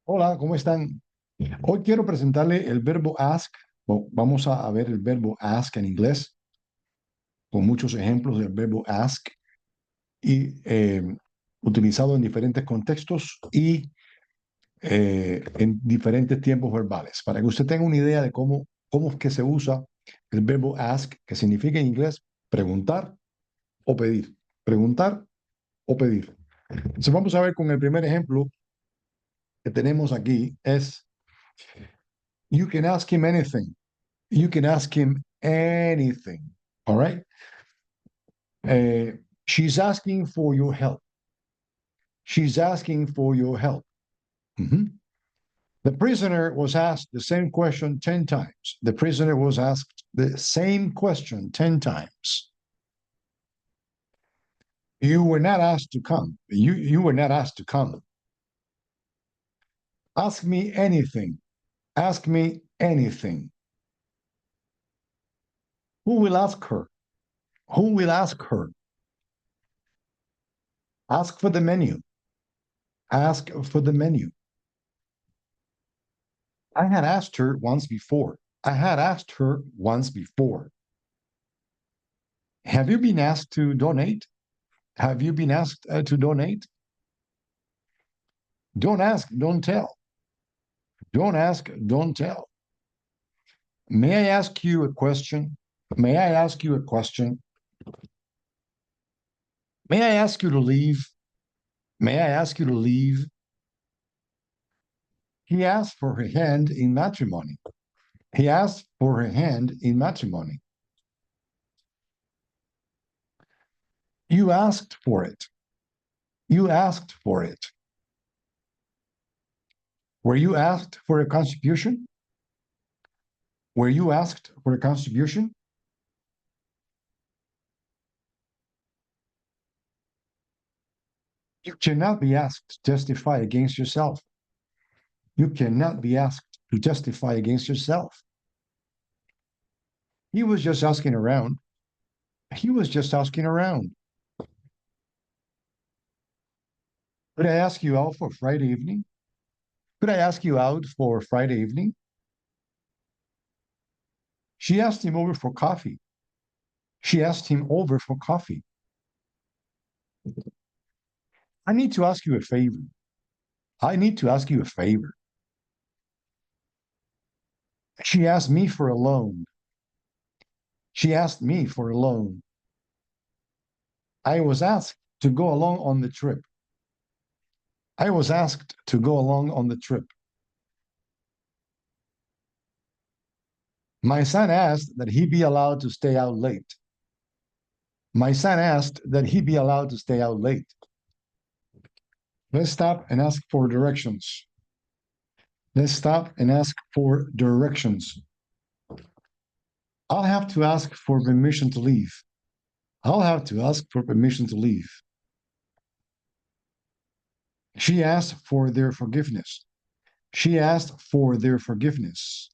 Hola, ¿cómo están? Hoy quiero presentarle el verbo ask. Vamos a ver el verbo ask en inglés, con muchos ejemplos del verbo ask y utilizado en diferentes contextos y en diferentes tiempos verbales, para que usted tenga una idea de cómo es que se usa el verbo ask, que significa en inglés preguntar o pedir. Preguntar o pedir. Entonces vamos a ver con el primer ejemplo que tenemos aquí, es you can ask him anything. You can ask him anything. All right. She's asking for your help. She's asking for your help. Mhm. The prisoner was asked the same question 10 times. The prisoner was asked the same question 10 times. You were not asked to come. You were not asked to come. Ask me anything. Ask me anything. Who will ask her? Who will ask her? Ask for the menu. Ask for the menu. I had asked her once before. I had asked her once before. Have you been asked to donate? Have you been asked to donate? Don't ask, don't tell. Don't ask, don't tell. May I ask you a question? May I ask you a question? May I ask you to leave? May I ask you to leave? He asked for her hand in matrimony. He asked for her hand in matrimony. You asked for it. You asked for it. Were you asked for a contribution? Were you asked for a contribution? You cannot be asked to testify against yourself. You cannot be asked to testify against yourself. He was just asking around. He was just asking around. Could I ask you out for Friday evening? Could I ask you out for Friday evening? She asked him over for coffee. She asked him over for coffee. I need to ask you a favor. I need to ask you a favor. She asked me for a loan. She asked me for a loan. I was asked to go along on the trip. I was asked to go along on the trip. My son asked that he be allowed to stay out late. My son asked that he be allowed to stay out late. Let's stop and ask for directions. Let's stop and ask for directions. I'll have to ask for permission to leave. I'll have to ask for permission to leave. She asked for their forgiveness. She asked for their forgiveness.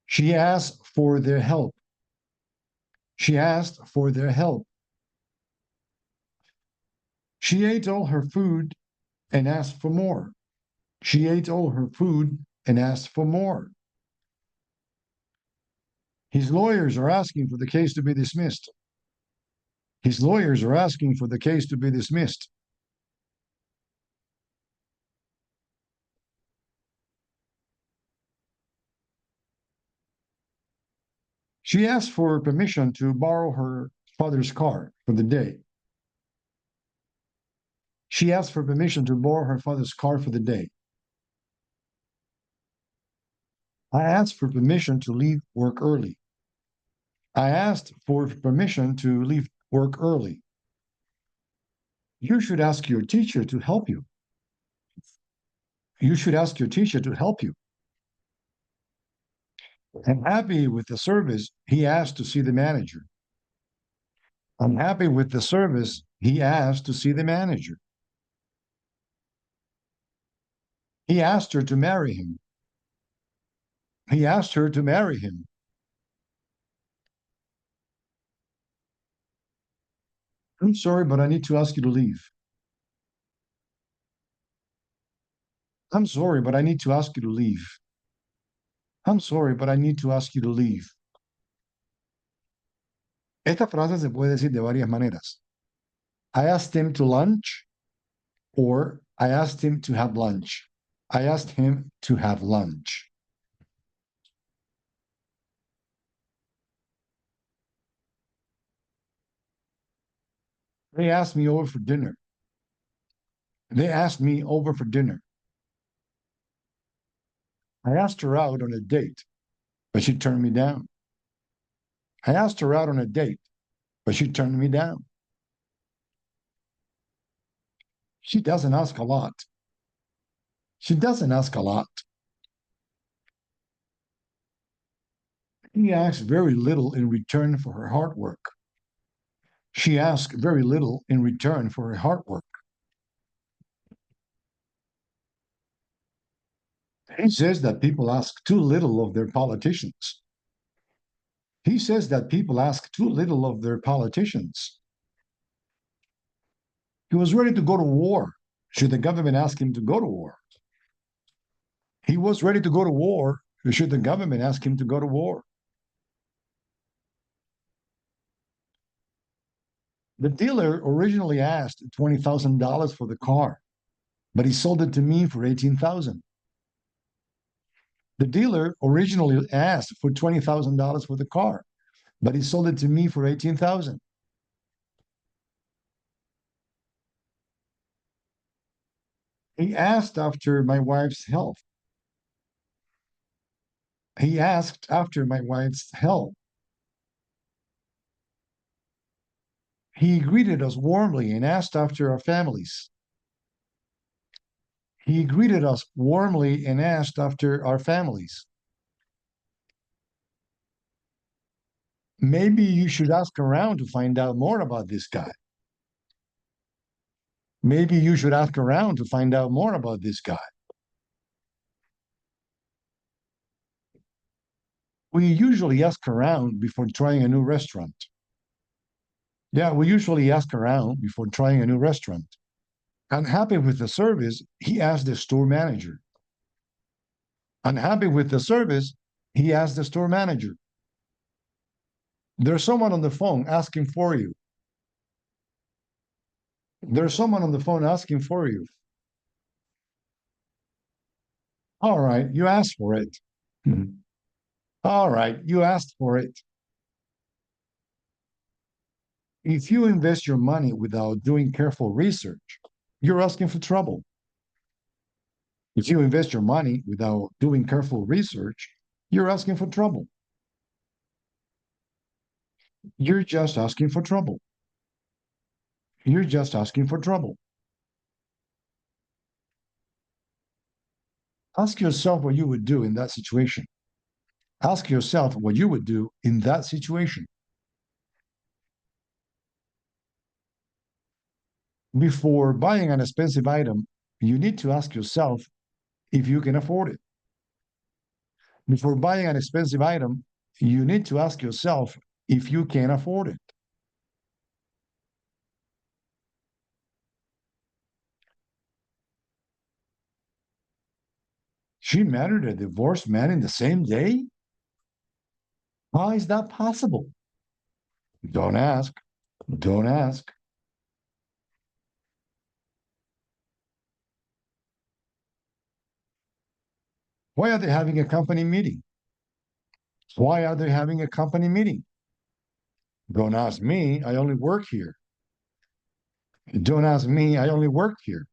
She asked for their help. She asked for their help. She ate all her food and asked for more. She ate all her food and asked for more. His lawyers are asking for the case to be dismissed. His lawyers are asking for the case to be dismissed. She asked for permission to borrow her father's car for the day. She asked for permission to borrow her father's car for the day. I asked for permission to leave work early. I asked for permission to leave work early. You should ask your teacher to help you. You should ask your teacher to help you. I'm happy with the service. He asked to see the manager. I'm happy with the service. He asked to see the manager. He asked her to marry him. He asked her to marry him. I'm sorry, but I need to ask you to leave. I'm sorry, but I need to ask you to leave. I'm sorry, but I need to ask you to leave. Esta frase se puede decir de varias maneras. I asked him to lunch, or I asked him to have lunch. I asked him to have lunch. They asked me over for dinner. They asked me over for dinner. I asked her out on a date, but she turned me down. I asked her out on a date, but she turned me down. She doesn't ask a lot. She doesn't ask a lot. He asks very little in return for her hard work. She asks very little in return for her hard work. He says that people ask too little of their politicians. He says that people ask too little of their politicians. He was ready to go to war should the government ask him to go to war. He was ready to go to war should the government ask him to go to war. The dealer originally asked $20,000 for the car, but he sold it to me for 18,000. The dealer originally asked for $20,000 for the car, but he sold it to me for 18,000. He asked after my wife's health. He asked after my wife's health. He greeted us warmly and asked after our families. He greeted us warmly and asked after our families. Maybe you should ask around to find out more about this guy. Maybe you should ask around to find out more about this guy. We usually ask around before trying a new restaurant. Yeah, we usually ask around before trying a new restaurant. Unhappy with the service, he asked the store manager. Unhappy with the service, he asked the store manager. There's someone on the phone asking for you. There's someone on the phone asking for you. All right, you asked for it. All right, you asked for it. If you invest your money without doing careful research, you're asking for trouble. If you invest your money without doing careful research, you're asking for trouble. You're just asking for trouble. You're just asking for trouble. Ask yourself what you would do in that situation. Ask yourself what you would do in that situation. Before buying an expensive item, you need to ask yourself if you can afford it. Before buying an expensive item, you need to ask yourself if you can afford it. She married a divorced man in the same day? How is that possible? Don't ask. Don't ask. Why are they having a company meeting? Why are they having a company meeting? Don't ask me. I only work here. Don't ask me. I only work here.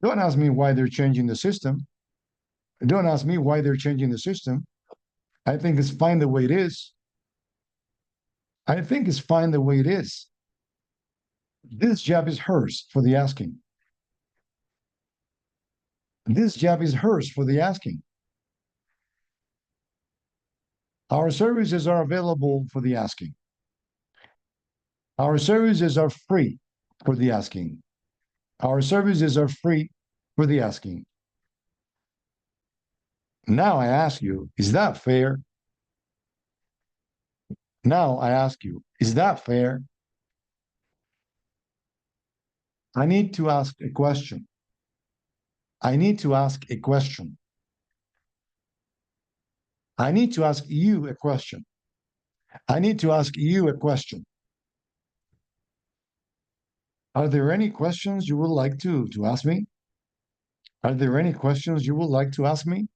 Don't ask me why they're changing the system. Don't ask me why they're changing the system. I think it's fine the way it is. I think it's fine the way it is. This job is hers for the asking. This job is hers for the asking. Our services are available for the asking. Our services are free for the asking. Our services are free for the asking. Now I ask you, is that fair? Now I ask you, is that fair? I need to ask a question. I need to ask a question. I need to ask you a question. I need to ask you a question. Are there any questions you would like to ask me? Are there any questions you would like to ask me?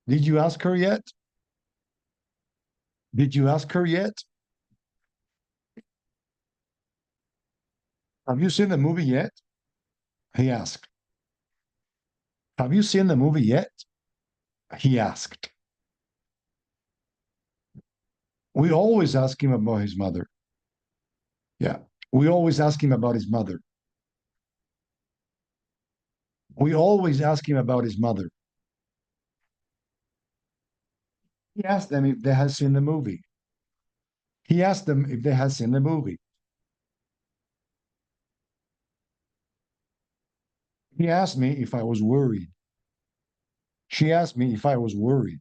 Did you ask her yet? Did you ask her yet? Have you seen the movie yet? He asked. Have you seen the movie yet? He asked. We always ask him about his mother. Yeah. We always ask him about his mother. We always ask him about his mother. He asked them if they had seen the movie. He asked them if they had seen the movie. He asked me if I was worried. She asked me if I was worried.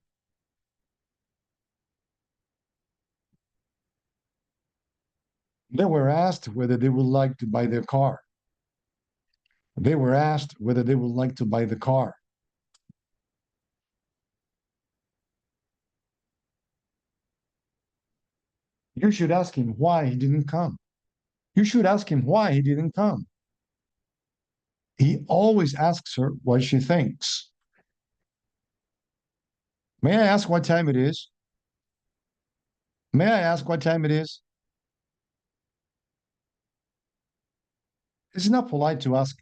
They were asked whether they would like to buy their car. They were asked whether they would like to buy the car. You should ask him why he didn't come. You should ask him why he didn't come. He always asks her what she thinks. May I ask what time it is? May I ask what time it is? It's not polite to ask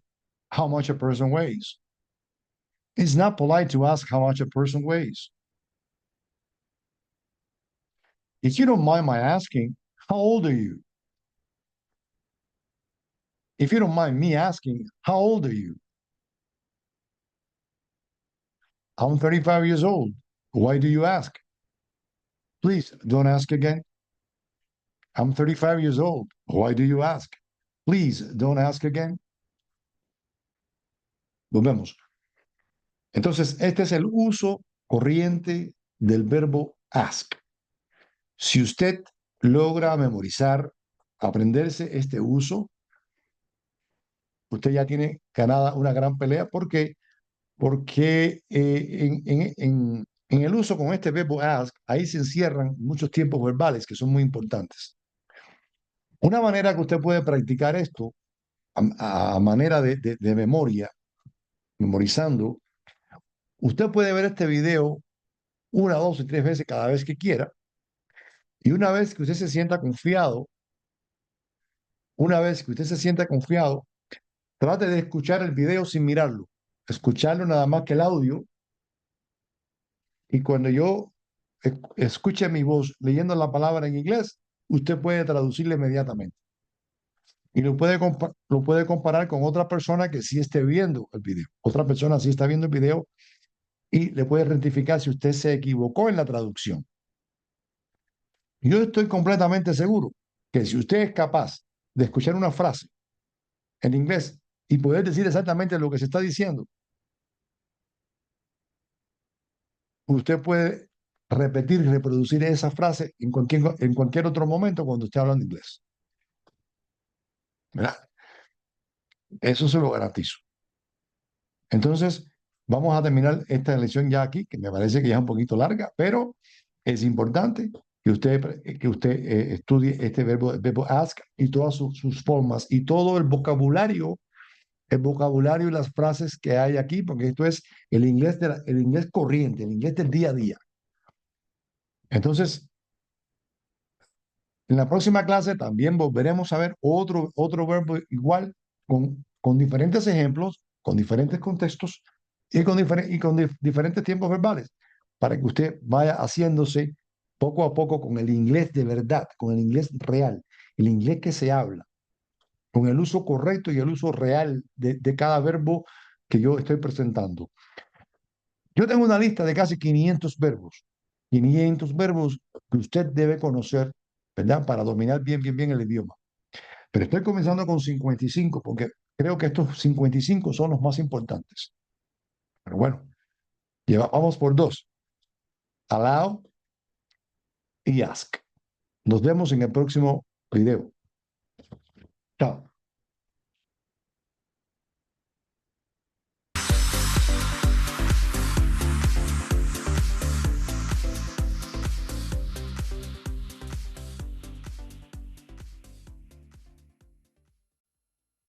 how much a person weighs. It's not polite to ask how much a person weighs. If you don't mind my asking, how old are you? If you don't mind me asking, how old are you? I'm 35 years old. Why do you ask? Please don't ask again. I'm 35 years old. Why do you ask? Please don't ask again. Volvemos. Entonces, este es el uso corriente del verbo ask. Si usted logra memorizar, aprenderse este uso, usted ya tiene ganada una gran pelea. ¿Por qué? Porque en el uso con este verbo ask, ahí se encierran muchos tiempos verbales que son muy importantes. Una manera que usted puede practicar esto a manera de memoria, memorizando, usted puede ver este video una, dos y tres veces cada vez que quiera. Y una vez que usted se sienta confiado, una vez que usted se sienta confiado, trate de escuchar el video sin mirarlo, escucharlo nada más que el audio. Y cuando yo escuche mi voz leyendo la palabra en inglés, usted puede traducirla inmediatamente. Y lo puede comparar con otra persona que sí esté viendo el video. Otra persona sí está viendo el video y le puede rectificar si usted se equivocó en la traducción. Yo estoy completamente seguro que si usted es capaz de escuchar una frase en inglés y poder decir exactamente lo que se está diciendo, usted puede repetir y reproducir esa frase en cualquier otro momento cuando esté hablando inglés. ¿Verdad? Eso se lo garantizo. Entonces, vamos a terminar esta lección ya aquí, que me parece que ya es un poquito larga, pero es importante que usted estudie este el verbo ask y todas sus formas y todo el vocabulario y las frases que hay aquí, porque esto es el inglés, el inglés corriente, el inglés del día a día. Entonces, en la próxima clase también volveremos a ver otro verbo igual, con diferentes ejemplos, con diferentes contextos y con diferentes tiempos verbales, para que usted vaya haciéndose poco a poco con el inglés de verdad, con el inglés real, el inglés que se habla, con el uso correcto y el uso real de cada verbo que yo estoy presentando. Yo tengo una lista de casi 500 verbos que usted debe conocer, ¿verdad? Para dominar bien el idioma. Pero estoy comenzando con 55 porque creo que estos 55 son los más importantes. Pero bueno, vamos por dos. allow y ask. Nos vemos en el próximo video. Chao.